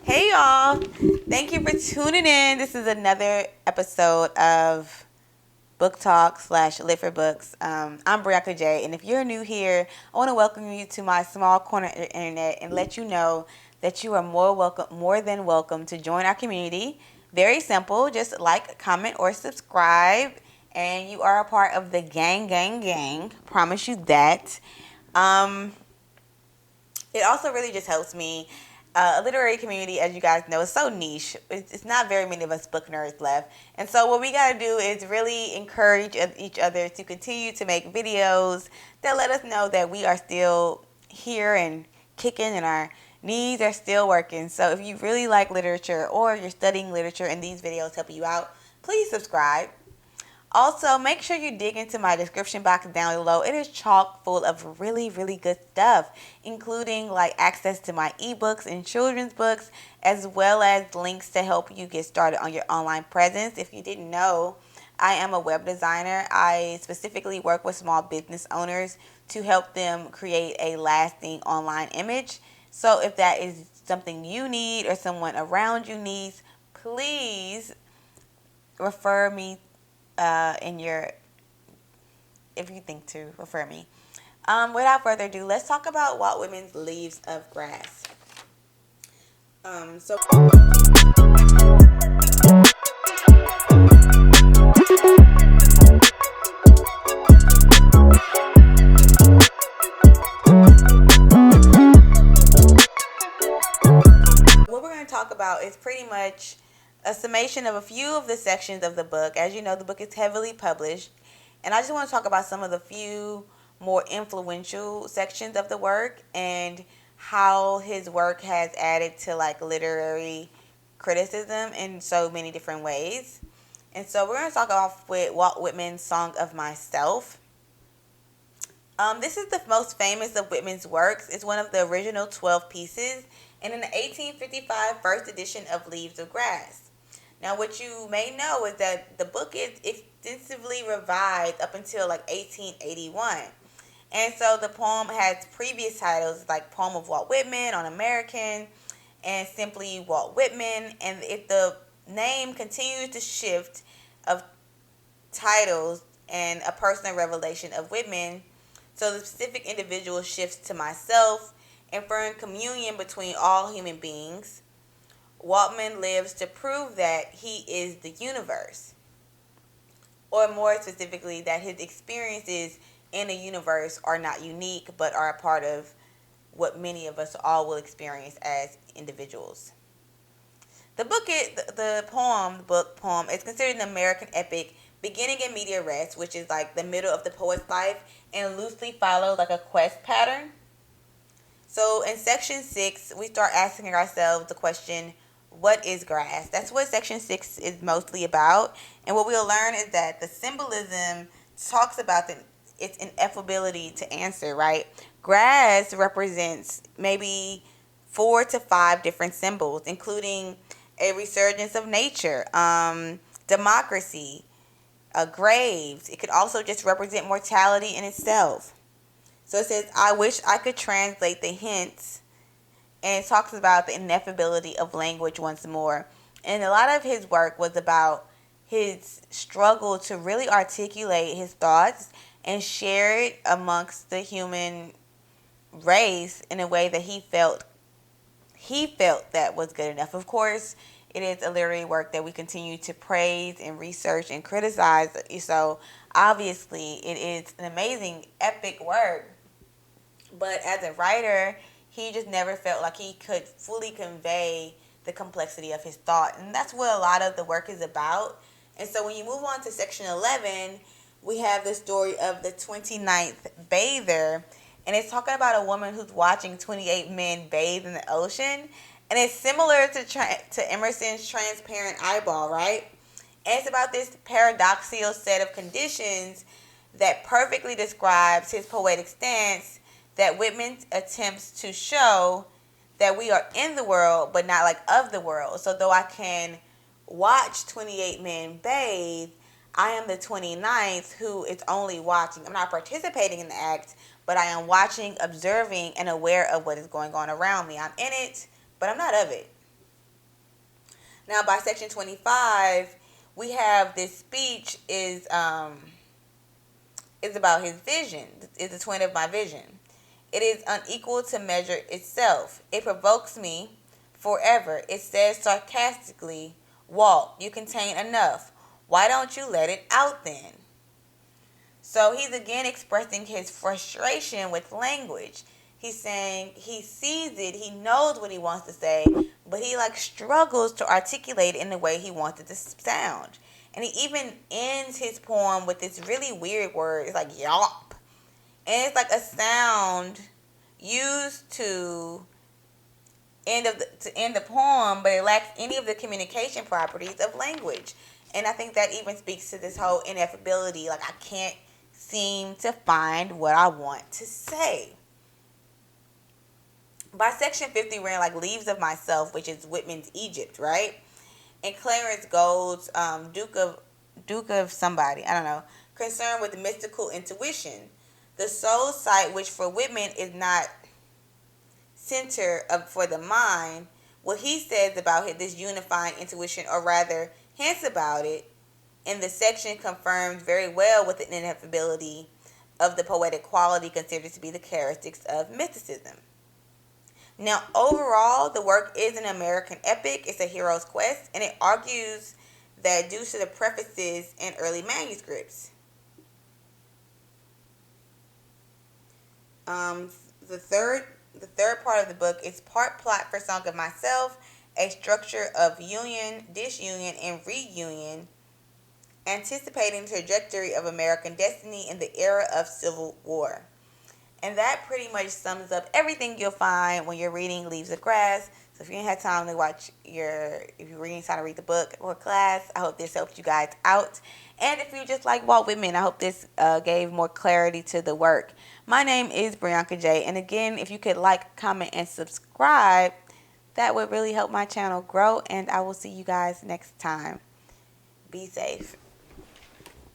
Hey y'all, thank you for tuning in. This is another episode of Book Talk / Lit for Books. I'm Brianca Jay, and if you're new here, I want to welcome you to my small corner of the internet and let you know that you are more than welcome to join our community. Very simple, just like, comment, or subscribe, and you are a part of the gang. Promise you that. Um, it also really just helps me. A literary community, as you guys know, is so niche. It's not very many of us book nerds left. And so what we got to do is really encourage each other to continue to make videos that let us know that we are still here and kicking and our knees are still working. So if you really like literature or you're studying literature and these videos help you out, please subscribe. Also, make sure you dig into my description box down below. It is chock full of really good stuff, including like access to my ebooks and children's books, as well as links to help you get started on your online presence. If you didn't know, I am a web designer. I specifically work with small business owners to help them create a lasting online image. So if that is something you need or someone around you needs, please refer me in your, if you think to refer me. Without further ado, let's talk about Walt Whitman's Leaves of Grass. So what we're going to talk about is pretty much a summation of a few of the sections of the book. As you know, the book is heavily published, and I just want to talk about some of the few more influential sections of the work and how his work has added to like literary criticism in so many different ways. And so we're going to talk off with Walt Whitman's Song of Myself. This is the most famous of Whitman's works. It's one of the original 12 pieces, and in the 1855 first edition of Leaves of Grass. Now, what you may know is that the book is extensively revised up until like 1881. And so the poem has previous titles like Poem of Walt Whitman on American and simply Walt Whitman. And if the name continues to shift of titles and a personal revelation of Whitman, so the specific individual shifts to myself, inferring communion between all human beings. Whitman lives to prove that he is the universe, or more specifically, that his experiences in the universe are not unique, but are a part of what many of us all will experience as individuals. The book poem is considered an American epic, beginning in media res, which is like the middle of the poet's life, and loosely follows like a quest pattern. So in section 6, we start asking ourselves the question, what is grass? That's what section 6 is mostly about. And what we'll learn is that the symbolism talks about its ineffability to answer, right? Grass represents maybe 4 to 5 different symbols, including a resurgence of nature, democracy, graves. It could also just represent mortality in itself. So it says, I wish I could translate the hints, and it talks about the ineffability of language once more. And a lot of his work was about his struggle to really articulate his thoughts and share it amongst the human race in a way that he felt that was good enough. Of course, it is a literary work that we continue to praise and research and criticize. So obviously it is an amazing, epic work. But as a writer, he just never felt like he could fully convey the complexity of his thought. And that's what a lot of the work is about. And so when you move on to section 11, we have the story of the 29th bather. And it's talking about a woman who's watching 28 men bathe in the ocean. And it's similar to Emerson's Transparent Eyeball, right? And it's about this paradoxical set of conditions that perfectly describes his poetic stance that Whitman attempts to show that we are in the world, but not like of the world. So though I can watch 28 men bathe, I am the 29th who is only watching. I'm not participating in the act, but I am watching, observing, and aware of what is going on around me. I'm in it, but I'm not of it. Now, by section 25, we have this speech is about his vision. Is the twin of my vision. It is unequal to measure itself. It provokes me forever. It says sarcastically, Walt, you contain enough. Why don't you let it out then? So he's again expressing his frustration with language. He's saying he sees it, he knows what he wants to say, but he like struggles to articulate it in the way he wants it to sound. And he even ends his poem with this really weird word. It's like yawp. And it's like a sound used to end the poem, but it lacks any of the communication properties of language. And I think that even speaks to this whole ineffability. Like I can't seem to find what I want to say. By section 50, we're in like Leaves of Myself, which is Whitman's Egypt, right? And Clarence Gold's Duke of somebody, I don't know, concerned with mystical intuition. The soul sight, which for Whitman is not center for the mind, what he says about this unifying intuition, or rather hints about it, in the section confirms very well with the ineffability of the poetic quality considered to be the characteristics of mysticism. Now, overall, the work is an American epic. It's a hero's quest, and it argues that due to the prefaces in early manuscripts, the third part of the book is part plot for Song of Myself, a structure of union, disunion, and reunion, anticipating the trajectory of American destiny in the era of Civil War. And that pretty much sums up everything you'll find when you're reading Leaves of Grass. So if you didn't have time to if you're reading time to read the book or class, I hope this helped you guys out. And if you just like Walt Whitman, I hope this gave more clarity to the work. My name is Brianca Jay. And again, if you could like, comment, and subscribe, that would really help my channel grow. And I will see you guys next time. Be safe.